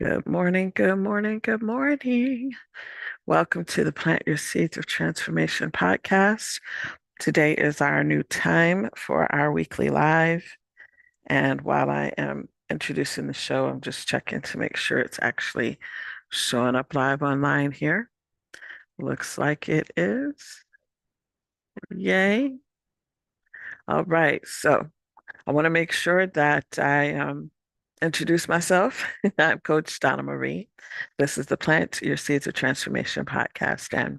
Good morning, good morning, good morning. Welcome to the Plant Your Seeds of Transformation podcast. Today is our new time for our weekly live. And while I am introducing the show, I'm just checking to make sure it's actually showing up live online here. Looks like it is. Yay. All right. So I want to make sure that I introduce myself. I'm Coach Donna Marie. This is the Plant Your Seeds of Transformation podcast. And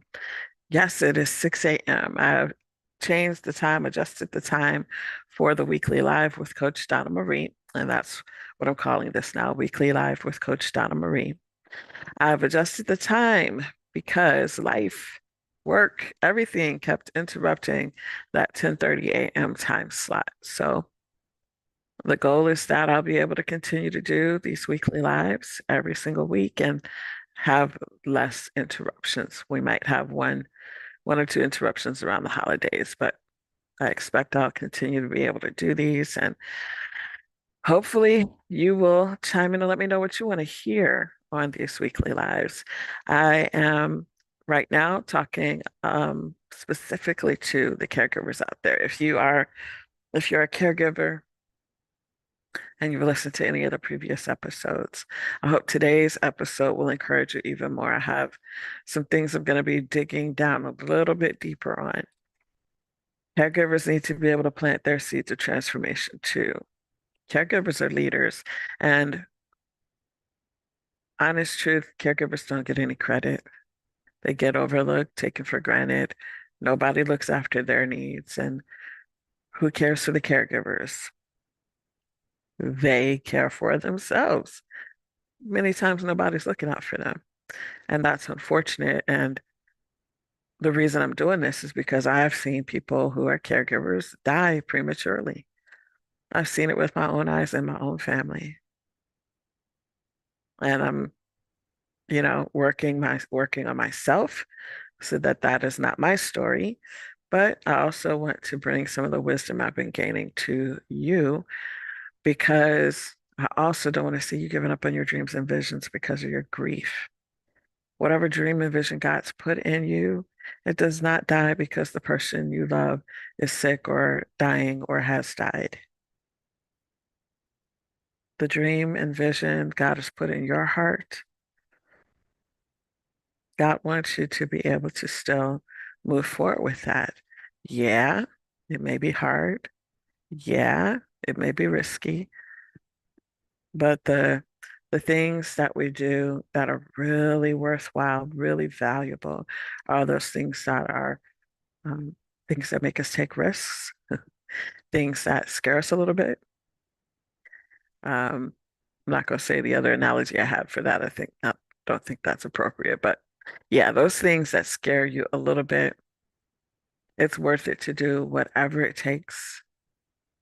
yes, it is 6 a.m. I've changed the time, adjusted the time for the weekly live with Coach Donna Marie. And that's what I'm calling this now, weekly live with Coach Donna Marie. I've adjusted the time because life, work, everything kept interrupting that 10:30 a.m. time slot. So the goal is that I'll be able to continue to do these weekly lives every single week and have less interruptions. We might have one or two interruptions around the holidays, but I expect I'll continue to be able to do these. And hopefully you will chime in and let me know what you want to hear on these weekly lives. I am right now talking specifically to the caregivers out there. If you're a caregiver and you've listened to any of the previous episodes, I hope today's episode will encourage you even more. I have some things I'm going to be digging down a little bit deeper on. Caregivers need to be able to plant their seeds of transformation too. Caregivers are leaders, and honest truth, caregivers don't get any credit. They get overlooked, taken for granted. Nobody looks after their needs, and who cares for the caregivers? They care for themselves. Many times nobody's looking out for them, and that's unfortunate. And the reason I'm doing this is because I've seen people who are caregivers die prematurely. I've seen it with my own eyes in my own family. And I'm, working on myself so that that is not my story. But I also want to bring some of the wisdom I've been gaining to you because I also don't want to see you giving up on your dreams and visions because of your grief. Whatever dream and vision God's put in you, it does not die because the person you love is sick or dying or has died. The dream and vision God has put in your heart, God wants you to be able to still move forward with that. Yeah, it may be hard. Yeah, it may be risky, but the things that we do that are really worthwhile, really valuable, are those things that are things that make us take risks, things that scare us a little bit. I'm not going to say the other analogy I had for that. I don't think that's appropriate, but yeah, those things that scare you a little bit, it's worth it to do whatever it takes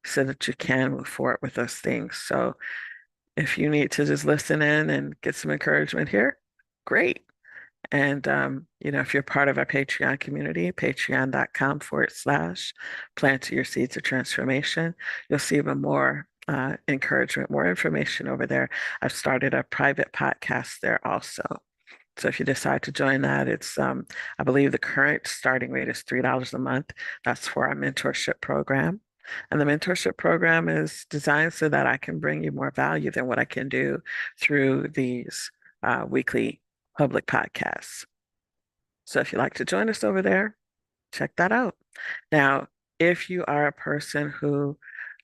so that you can move forward with those things. So if you need to just listen in and get some encouragement here, great. And, if you're part of our Patreon community, patreon.com/, plant your seeds of transformation, you'll see even more encouragement, more information over there. I've started a private podcast there also. So if you decide to join that, it's I believe the current starting rate is $3 a month. That's for our mentorship program. And the mentorship program is designed so that I can bring you more value than what I can do through these weekly public podcasts. So if you'd like to join us over there, check that out. Now, if you are a person who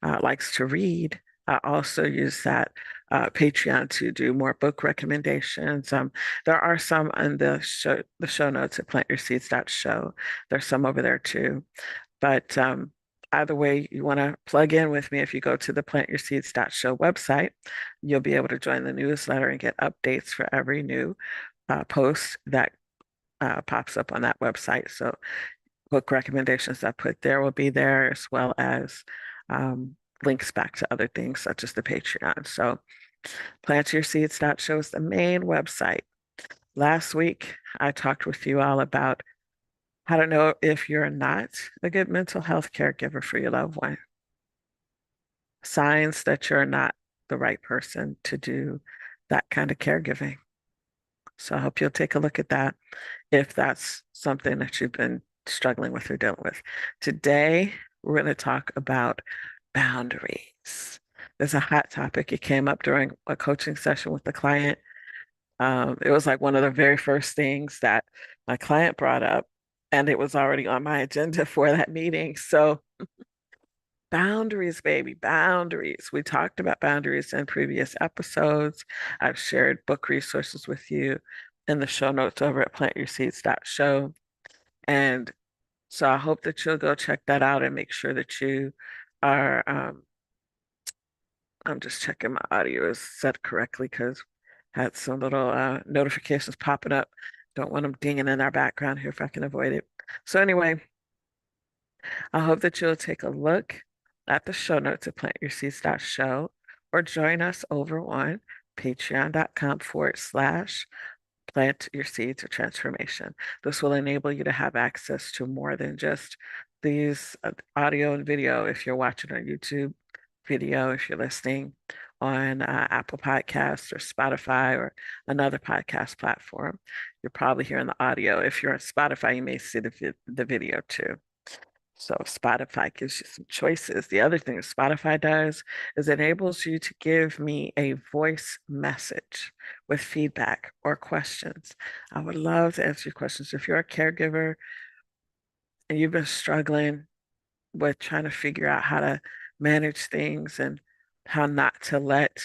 likes to read, I also use that Patreon to do more book recommendations. There are some on the show notes at plantyourseeds.show. There's some over there too. But either way, you want to plug in with me. If you go to the plantyourseeds.show website, you'll be able to join the newsletter and get updates for every new post that pops up on that website. So book recommendations I put there will be there, as well as um, links back to other things such as the Patreon. So plantyourseeds.show is the main website. Last week, I talked with you all about how to know if you're not a good mental health caregiver for your loved one. Signs that you're not the right person to do that kind of caregiving. So I hope you'll take a look at that if that's something that you've been struggling with or dealing with. Today, we're going to talk about boundaries. It's a hot topic. It came up during a coaching session with the client. It was like one of the very first things that my client brought up, and it was already on my agenda for that meeting. So, boundaries, baby, boundaries. We talked about boundaries in previous episodes. I've shared book resources with you in the show notes over at plantyourseeds.show. And so I hope that you'll go check that out and make sure that you are, I'm just checking my audio is set correctly because had some little notifications popping up. Don't want them dinging in our background here if I can avoid it. So anyway, I hope that you'll take a look at the show notes at plantyourseeds.show or join us over on patreon.com/plant your seeds of transformation. This will enable you to have access to more than just these audio and video. If you're watching on YouTube video, if you're listening on Apple Podcasts or Spotify or another podcast platform, you're probably hearing the audio. If you're on Spotify, you may see the video too. So Spotify gives you some choices. The other thing Spotify does is it enables you to give me a voice message with feedback or questions. I would love to answer your questions. If you're a caregiver and you've been struggling with trying to figure out how to manage things and how not to let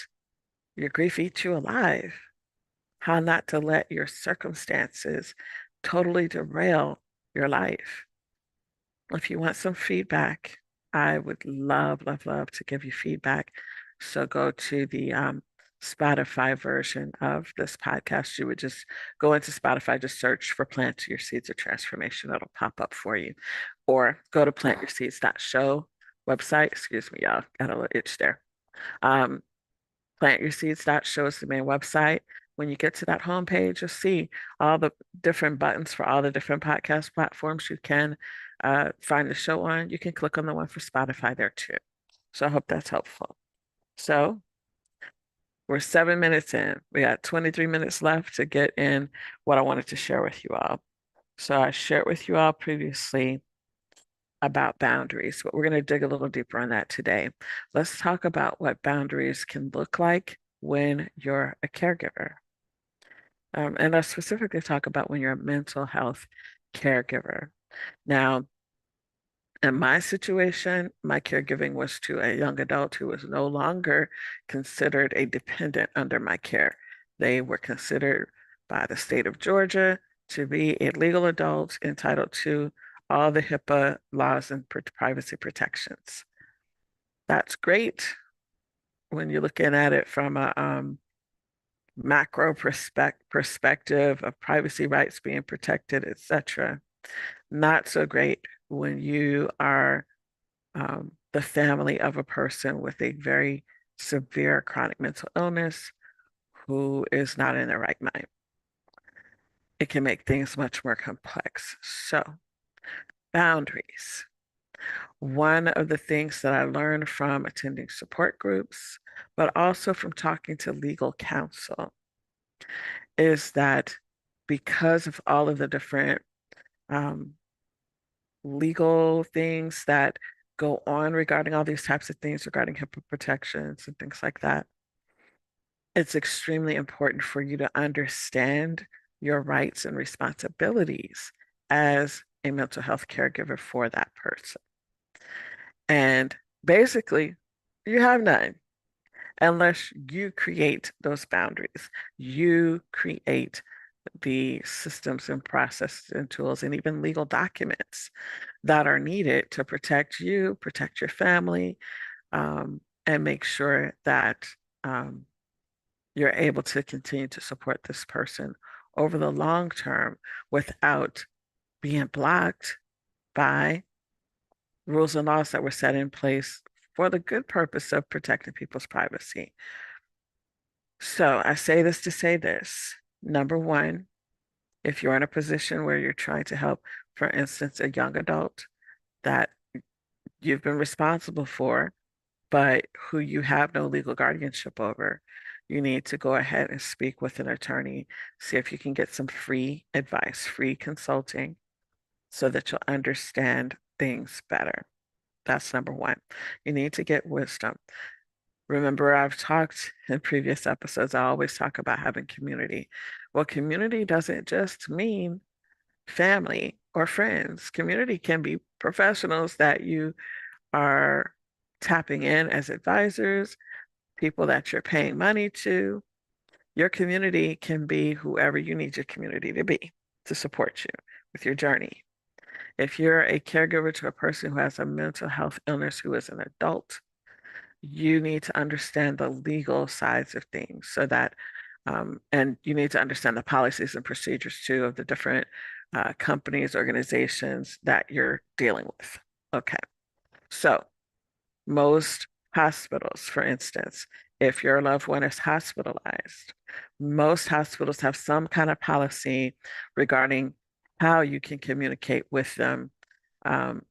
your grief eat you alive, how not to let your circumstances totally derail your life. If you want some feedback, I would love, love, love to give you feedback. So go to the Spotify version of this podcast. You would just go into Spotify, just search for Plant Your Seeds of Transformation. It'll pop up for you. Or go to plantyourseeds.show website. Excuse me, y'all. Got a little itch there. Um, plantyourseeds.show is the main website. When you get to that homepage, you'll see all the different buttons for all the different podcast platforms you can find the show on. You can click on the one for Spotify there too. So I hope that's helpful. So we're 7 minutes in. We got 23 minutes left to get in what I wanted to share with you all. So I shared with you all previously about boundaries, but we're going to dig a little deeper on that today. Let's talk about what boundaries can look like when you're a caregiver. And let's specifically talk about when you're a mental health caregiver. Now, in my situation, my caregiving was to a young adult who was no longer considered a dependent under my care. They were considered by the state of Georgia to be a legal adult entitled to all the HIPAA laws and privacy protections. That's great when you're looking at it from a macro perspective of privacy rights being protected, etc. Not so great when you are the family of a person with a very severe chronic mental illness who is not in their right mind. It can make things much more complex. So, boundaries. One of the things that I learned from attending support groups, but also from talking to legal counsel, is that because of all of the different um, legal things that go on regarding all these types of things, regarding HIPAA protections and things like that, it's extremely important for you to understand your rights and responsibilities as a mental health caregiver for that person. And basically, you have none unless you create those boundaries. You create the systems and processes and tools and even legal documents that are needed to protect you, protect your family, and make sure that you're able to continue to support this person over the long term without being blocked by rules and laws that were set in place for the good purpose of protecting people's privacy. So I say this to say this. Number one, if you're in a position where you're trying to help, for instance, a young adult that you've been responsible for, but who you have no legal guardianship over, you need to go ahead and speak with an attorney, see if you can get some free advice, free consulting, so that you'll understand things better. That's number one. You need to get wisdom. Remember, I've talked in previous episodes, I always talk about having community. Well, community doesn't just mean family or friends. Community can be professionals that you are tapping in as advisors, people that you're paying money to. Your community can be whoever you need your community to be to support you with your journey. If you're a caregiver to a person who has a mental health illness who is an adult, you need to understand the legal sides of things so that, and you need to understand the policies and procedures too of the different companies, organizations that you're dealing with. Okay. So most hospitals, for instance, if your loved one is hospitalized, most hospitals have some kind of policy regarding how you can communicate with them, um,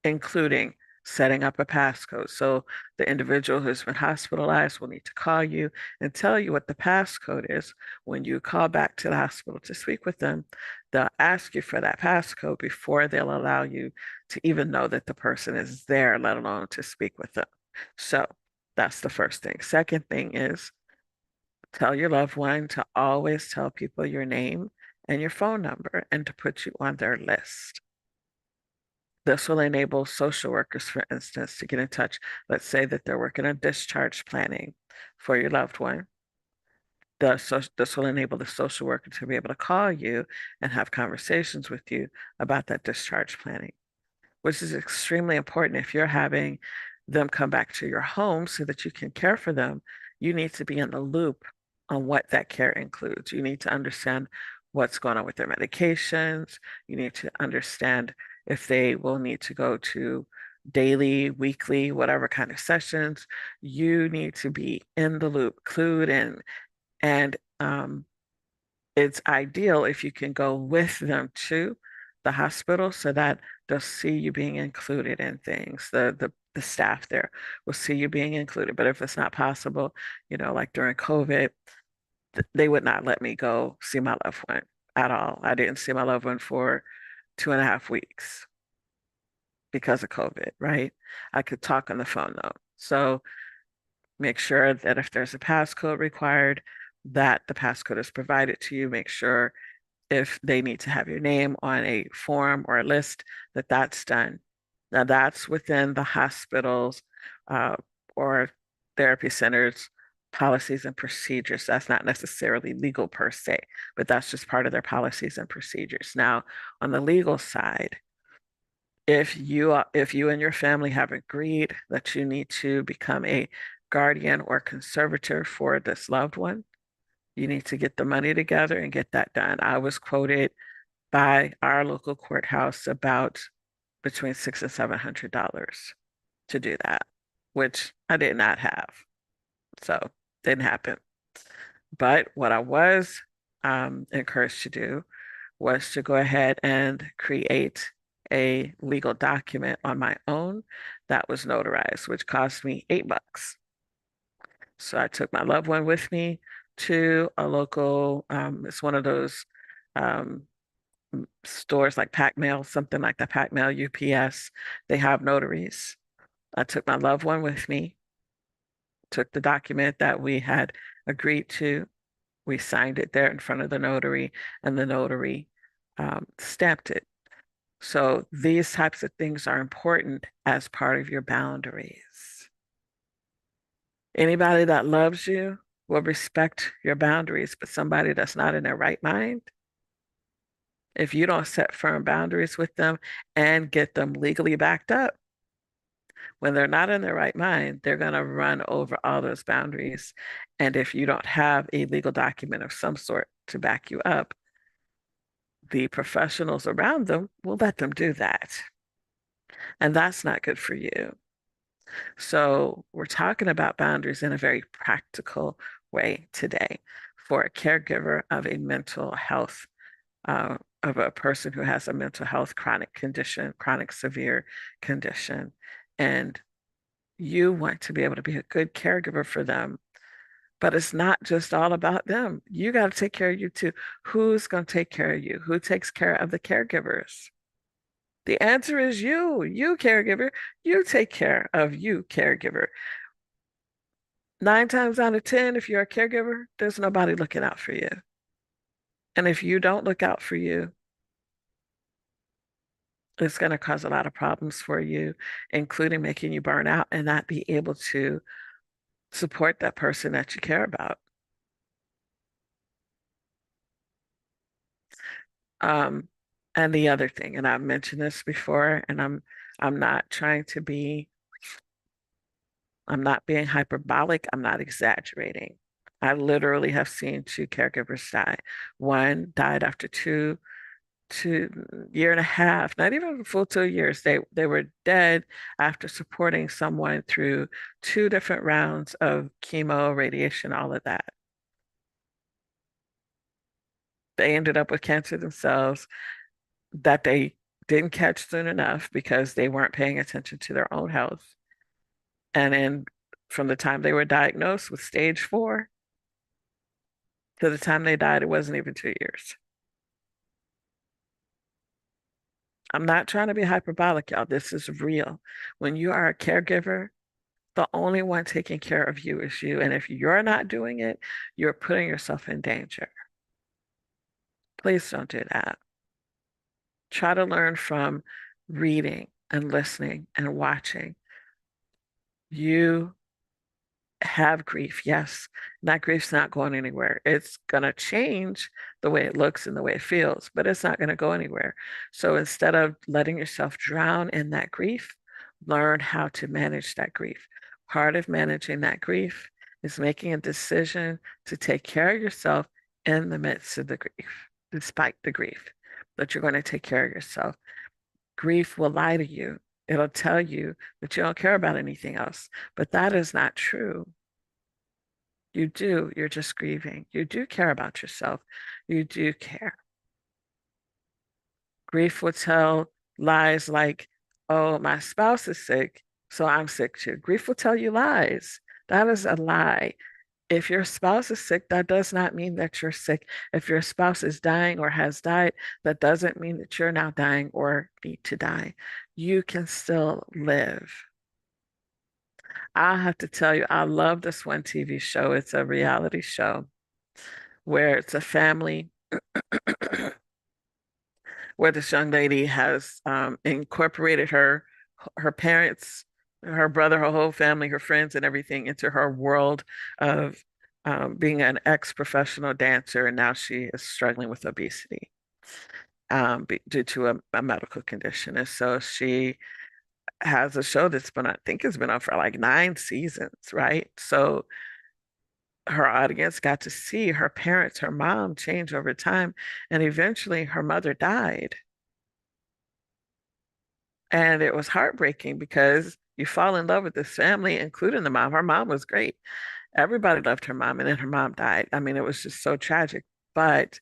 including setting up a passcode. So the individual who's been hospitalized will need to call you and tell you what the passcode is. When you call back to the hospital to speak with them, they'll ask you for that passcode before they'll allow you to even know that the person is there, let alone to speak with them. So that's the first thing. Second thing is tell your loved one to always tell people your name and your phone number and to put you on their list. This will enable social workers, for instance, to get in touch. Let's say that they're working on discharge planning for your loved one. This will enable the social worker to be able to call you and have conversations with you about that discharge planning, which is extremely important. If you're having them come back to your home so that you can care for them, you need to be in the loop on what that care includes. You need to understand what's going on with their medications. You need to understand if they will need to go to daily, weekly, whatever kind of sessions. You need to be in the loop, clued in, and it's ideal if you can go with them to the hospital so that they'll see you being included in things. The staff there will see you being included. But if it's not possible, like during COVID, they would not let me go see my loved one at all. I didn't see my loved one for 2.5 weeks because of COVID, right? I could talk on the phone though. So make sure that if there's a passcode required, that the passcode is provided to you. Make sure if they need to have your name on a form or a list, that that's done. Now that's within the hospitals uh, or therapy centers policies and procedures. That's not necessarily legal per se, but that's just part of their policies and procedures. Now, on the legal side, if you and your family have agreed that you need to become a guardian or conservator for this loved one, you need to get the money together and get that done. I was quoted by our local courthouse about between $600 and $700 to do that, which I did not have. So didn't happen. But what I was encouraged to do was to go ahead and create a legal document on my own that was notarized, which cost me $8. So I took my loved one with me to a local, it's one of those um, stores like Pack Mail, something like the Pack Mail, UPS. They have notaries. I took my loved one with me, took the document that we had agreed to. We signed it there in front of the notary, and the notary stamped it. So these types of things are important as part of your boundaries. Anybody that loves you will respect your boundaries, but somebody that's not in their right mind, if you don't set firm boundaries with them and get them legally backed up, when they're not in their right mind, they're going to run over all those boundaries. And if you don't have a legal document of some sort to back you up, the professionals around them will let them do that. And that's not good for you. So we're talking about boundaries in a very practical way today for a caregiver of a mental health, of a person who has a mental health chronic condition, chronic severe condition. And you want to be able to be a good caregiver for them, But it's not just all about them. You got to take care of you too. Who's going to take care of you? Who takes care of the caregivers? The answer is you caregiver. You take care of you caregiver. 9 times out of 10, if you're a caregiver, there's nobody looking out for you. And if you don't look out for you, it's going to cause a lot of problems for you, including making you burn out and not be able to support that person that you care about. Um, and the other thing, and I've mentioned this before, and I'm not trying to be, I'm not being hyperbolic, I'm not exaggerating. I literally have seen two caregivers die. One died after two year and a half, not even a full 2 years. They were dead after supporting someone through two different rounds of chemo, radiation, all of that. They ended up with cancer themselves that they didn't catch soon enough because they weren't paying attention to their own health. And then from the time they were diagnosed with stage 4 to the time they died, it wasn't even 2 years. I'm not trying to be hyperbolic, y'all. This is real. When you are a caregiver, the only one taking care of you is you. And if you're not doing it, you're putting yourself in danger. Please don't do that. Try to learn from reading and listening and watching. You have grief, yes. That grief's not going anywhere. It's going to change the way it looks and the way it feels, but it's not going to go anywhere. So instead of letting yourself drown in that grief, learn how to manage that grief. Part of managing that grief is making a decision to take care of yourself in the midst of the grief, despite the grief, that you're going to take care of yourself. Grief will lie to you. It'll tell you that you don't care about anything else, but that is not true. You do, you're just grieving. You do care about yourself. You do care. Grief will tell lies like, oh, my spouse is sick, so I'm sick too. Grief will tell you lies. That is a lie. If your spouse is sick, that does not mean that you're sick. If your spouse is dying or has died, that doesn't mean that you're now dying or need to die. You can still live. I have to tell you, I love this one TV show. It's a reality show where it's a family where this young lady has incorporated her parents, her brother, her whole family, her friends, and everything into her world of being an ex-professional dancer, and now she is struggling with obesity due to a medical condition. And so she has a show that's been, I think, has been on for like 9 seasons, right? So her audience got to see her parents, her mom change over time, and eventually her mother died. And it was heartbreaking because you fall in love with this family, including the mom. Her mom was great. Everybody loved her mom, and then her mom died. I mean, it was just so tragic. But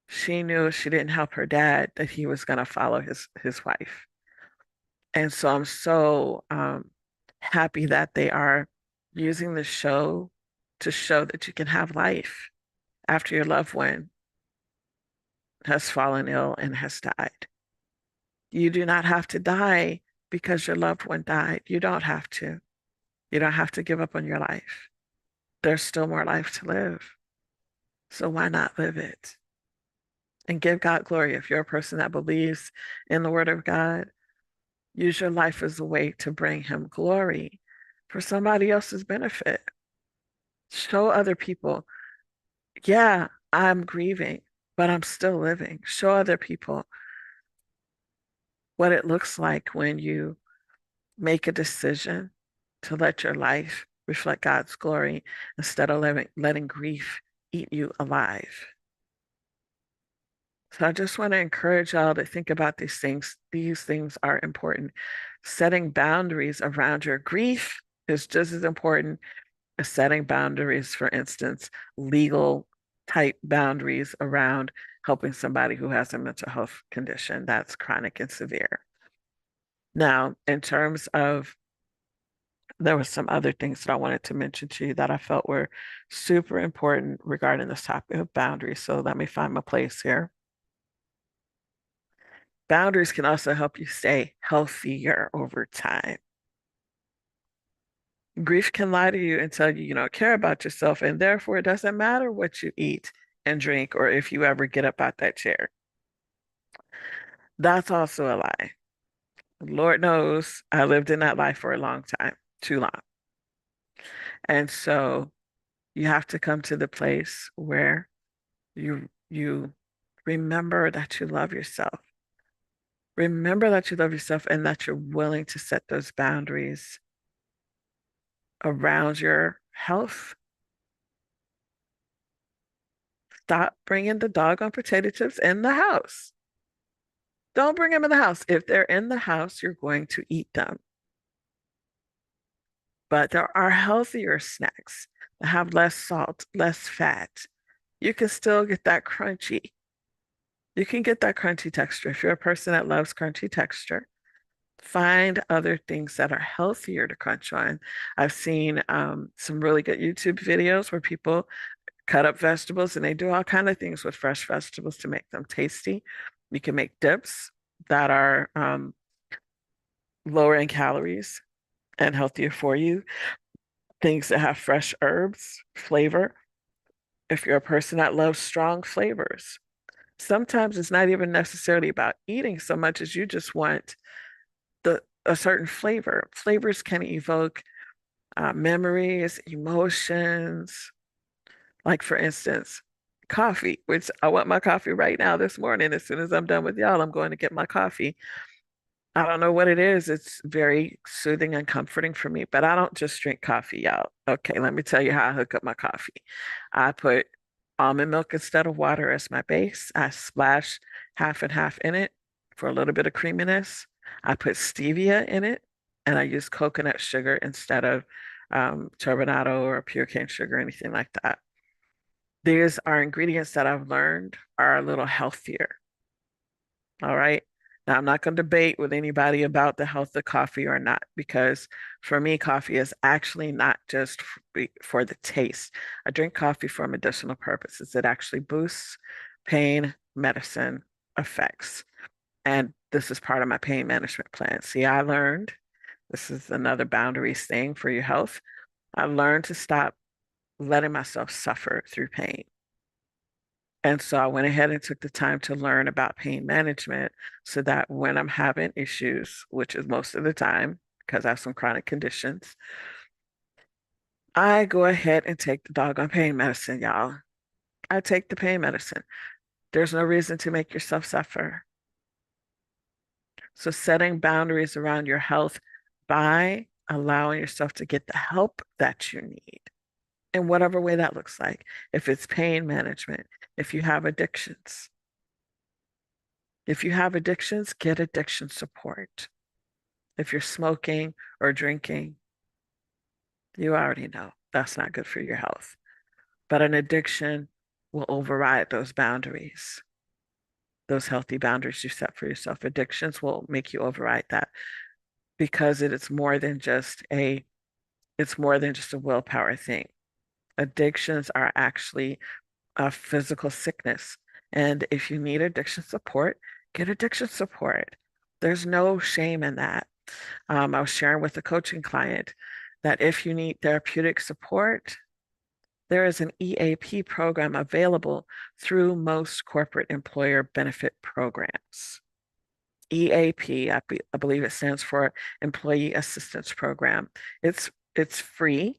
she knew if she didn't help her dad, that he was going to follow his wife. And so I'm so happy that they are using the show to show that you can have life after your loved one has fallen ill and has died. You do not have to die because your loved one died. You don't have to. You don't have to give up on your life. There's still more life to live. So why not live it? And give God glory. If you're a person that believes in the word of God, use your life as a way to bring him glory for somebody else's benefit. Show other people, yeah, I'm grieving, but I'm still living. Show other people what it looks like when you make a decision to let your life reflect God's glory instead of letting grief eat you alive. So I just want to encourage y'all to think about these things. These things are important. Setting boundaries around your grief is just as important as setting boundaries, for instance, legal type boundaries around helping somebody who has a mental health condition that's chronic and severe. Now, in terms of There were some other things that I wanted to mention to you that I felt were super important regarding this topic of boundaries. So let me find my place here. Boundaries can also help you stay healthier over time. Grief can lie to you and tell you you don't care about yourself, and therefore it doesn't matter what you eat and drink or if you ever get up out that chair. That's also a lie. Lord knows I lived in that life for a long time, too long. And so you have to come to the place where you remember that you love yourself. Remember that you love yourself and that you're willing to set those boundaries around your health. Stop bringing the dog on potato chips in the house. Don't bring them in the house. If they're in the house, you're going to eat them. But there are healthier snacks that have less salt, less fat. You can still get that crunchy. You can get that crunchy texture. If you're a person that loves crunchy texture, find other things that are healthier to crunch on. I've seen some really good YouTube videos where people cut up vegetables and they do all kind of things with fresh vegetables to make them tasty. You can make dips that are lower in calories and healthier for you. Things that have fresh herbs, flavor. If you're a person that loves strong flavors, sometimes it's not even necessarily about eating so much as you just want a certain flavor. Flavors can evoke memories, emotions. Like for instance, coffee, which I want my coffee right now this morning. As soon as I'm done with y'all, I'm going to get my coffee. I don't know what it is. It's very soothing and comforting for me, but I don't just drink coffee, y'all. Okay, let me tell you how I hook up my coffee. I put almond milk instead of water as my base. I splash half and half in it for a little bit of creaminess. I put stevia in it, and I use coconut sugar instead of turbinado or pure cane sugar, anything like that. These are ingredients that I've learned are a little healthier. All right. Now, I'm not going to debate with anybody about the health of coffee or not, because for me, coffee is actually not just for the taste. I drink coffee for medicinal purposes. It actually boosts pain medicine effects. And this is part of my pain management plan. See, I learned this is another boundaries thing for your health. I learned to stop letting myself suffer through pain. And so I went ahead and took the time to learn about pain management so that when I'm having issues, which is most of the time because I have some chronic conditions, I go ahead and take the doggone pain medicine, y'all. I take the pain medicine. There's no reason to make yourself suffer. So setting boundaries around your health by allowing yourself to get the help that you need in whatever way that looks like. If it's pain management, if you have addictions, get addiction support. If you're smoking or drinking, you already know that's not good for your health. But an addiction will override those boundaries, those healthy boundaries you set for yourself. Addictions will make you override that because it's more than just a willpower thing. Addictions are actually a physical sickness. And if you need addiction support, get addiction support. There's no shame in that. I was sharing with a coaching client that if you need therapeutic support, there is an EAP program available through most corporate employer benefit programs. EAP, I believe it stands for Employee Assistance Program. It's free,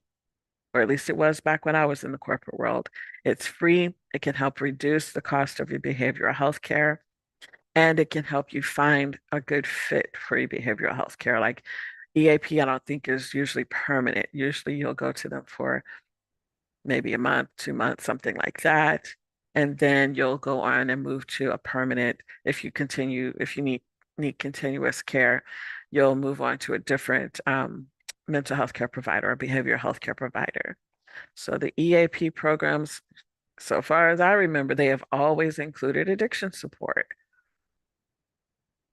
or at least it was back when I was in the corporate world. It's free. It can help reduce the cost of your behavioral health care, and it can help you find a good fit for your behavioral health care. Like EAP, I don't think is usually permanent. Usually you'll go to them for maybe a month, 2 months, something like that. And then you'll go on and move to a permanent, if you need continuous care, you'll move on to a different mental health care provider or behavioral health care provider. So the EAP programs, so far as I remember, they have always included addiction support.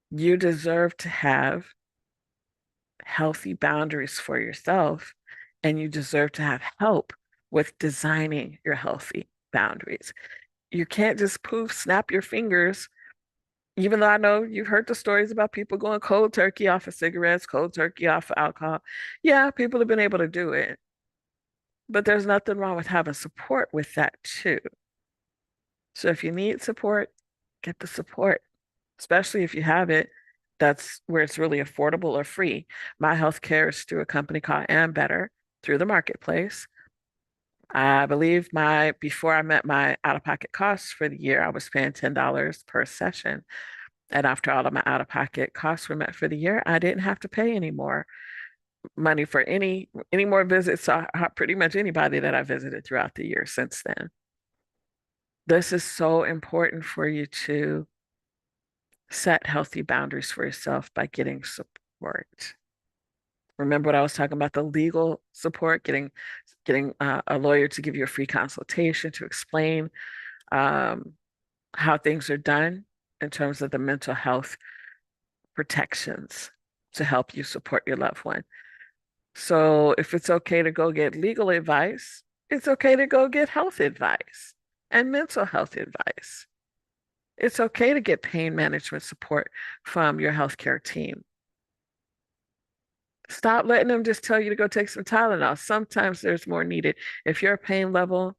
You deserve to have healthy boundaries for yourself, and you deserve to have help with designing your healthy boundaries. You can't just poof, snap your fingers, even though I know you've heard the stories about people going cold turkey off of cigarettes, cold turkey off of alcohol. Yeah, people have been able to do it, but there's nothing wrong with having support with that too. So if you need support, get the support, especially if you have it. That's where it's really affordable or free. My healthcare is through a company called Am Better through the marketplace. I believe before I met my out-of-pocket costs for the year, I was paying $10 per session. And after all of my out-of-pocket costs were met for the year, I didn't have to pay any more money for any more visits to pretty much anybody that I visited throughout the year since then. This is so important for you to set healthy boundaries for yourself by getting support. Remember what I was talking about, the legal support, getting a lawyer to give you a free consultation to explain um, how things are done in terms of the mental health protections to help you support your loved one. So if it's okay to go get legal advice, it's okay to go get health advice and mental health advice. It's okay to get pain management support from your healthcare team. Stop letting them just tell you to go take some Tylenol. Sometimes there's more needed. If your pain level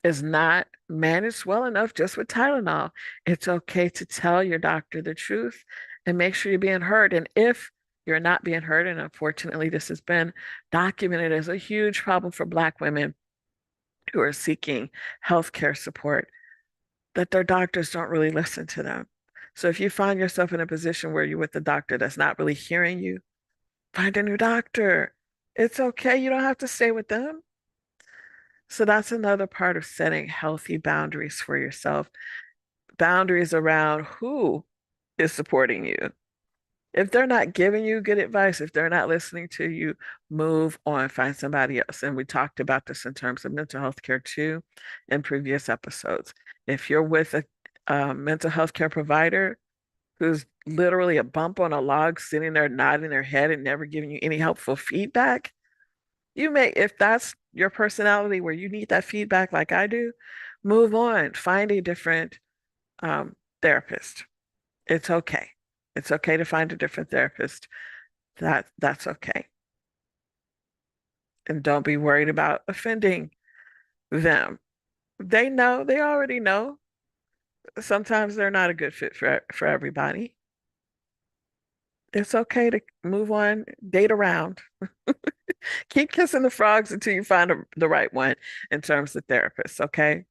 is not managed well enough just with Tylenol, it's okay to tell your doctor the truth and make sure you're being heard. And if you're not being heard, and unfortunately, this has been documented as a huge problem for Black women who are seeking healthcare support, that their doctors don't really listen to them. So if you find yourself in a position where you're with a doctor that's not really hearing you, find a new doctor. It's okay. You don't have to stay with them. So that's another part of setting healthy boundaries for yourself. Boundaries around who is supporting you. If they're not giving you good advice, if they're not listening to you, move on, find somebody else. And we talked about this in terms of mental health care too in previous episodes. If you're with a mental health care provider who's literally a bump on a log, sitting there nodding their head and never giving you any helpful feedback, if that's your personality where you need that feedback like I do, move on, find a different therapist. It's okay. It's okay to find a different therapist. That's okay. And don't be worried about offending them. They already know. Sometimes they're not a good fit for everybody. It's okay to move on, date around. Keep kissing the frogs until you find the right one in terms of therapists, okay?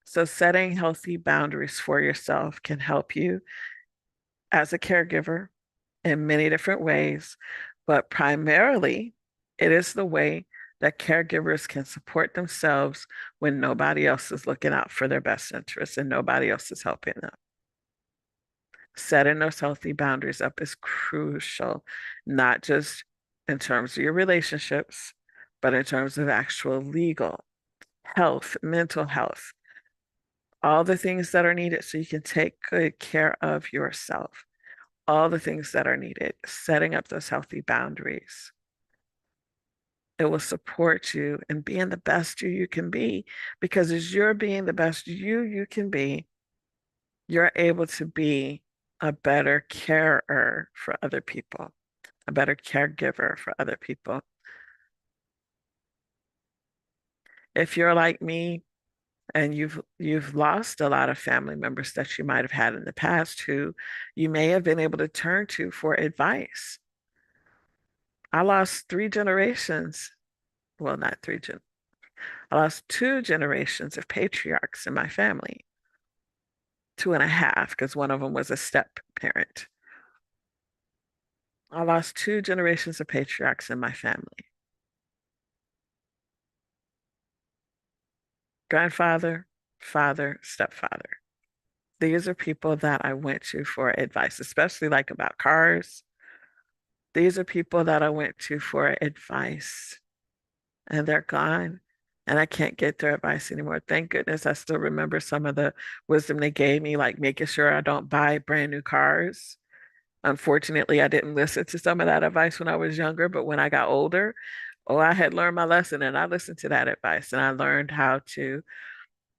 So setting healthy boundaries for yourself can help you as a caregiver in many different ways, but primarily it is the way that caregivers can support themselves when nobody else is looking out for their best interests and nobody else is helping them. Setting those healthy boundaries up is crucial, not just in terms of your relationships, but in terms of actual legal, health, mental health, all the things that are needed so you can take good care of yourself. All the things that are needed, setting up those healthy boundaries. It will support you in being the best you can be, because as you're being the best you can be, you're able to be a better carer for other people, a better caregiver for other people. If you're like me and you've lost a lot of family members that you might have had in the past who you may have been able to turn to for advice. I lost three generations. Well, not three gen. I lost two generations of patriarchs in my family. Two and a half, because one of them was a step parent. I lost two generations of patriarchs in my family. Grandfather, father, stepfather. These are people that I went to for advice, especially like about cars. These are people that I went to for advice, and they're gone. And I can't get their advice anymore. Thank goodness I still remember some of the wisdom they gave me, like making sure I don't buy brand new cars Unfortunately, I didn't listen to some of that advice when I was younger, but when I got older, oh, I had learned my lesson and I listened to that advice and I learned how to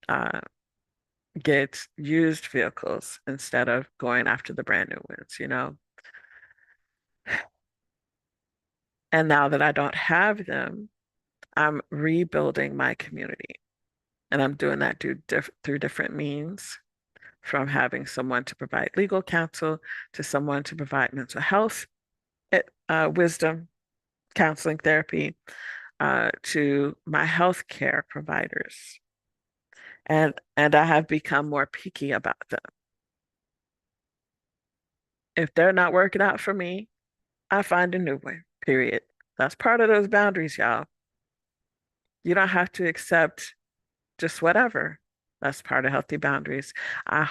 uh, get used vehicles instead of going after the brand new ones, you know? And now that I don't have them, I'm rebuilding my community. And I'm doing that through different means, from having someone to provide legal counsel to someone to provide mental health wisdom, counseling, therapy, to my healthcare providers. And I have become more picky about them. If they're not working out for me, I find a new one, period. That's part of those boundaries, y'all. You don't have to accept just whatever. That's part of healthy boundaries. I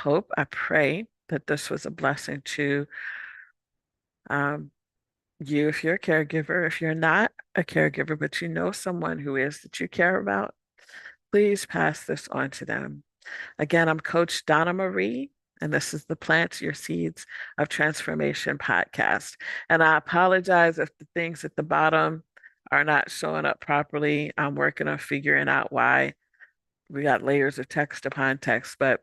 pray that this was a blessing to um, you if you're a caregiver. If you're not a caregiver, but you know someone who is that you care about, please pass this on to them. Again, I'm Coach Donna Marie, and this is the Plant Your Seeds of Transformation podcast. And I apologize if the things at the bottom are not showing up properly. I'm working on figuring out why. We got layers of text upon text, but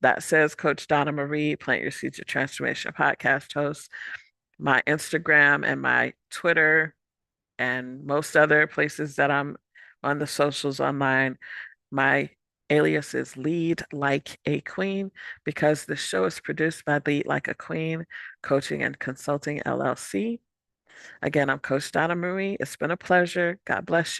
that says Coach Donna Marie, Plant Your Seeds of Transformation podcast host. My Instagram and my Twitter and most other places that I'm on the socials online, my alias is Lead Like a Queen because the show is produced by Lead Like a Queen Coaching and Consulting LLC. Again, I'm Coach Donna Marie. It's been a pleasure. God bless you.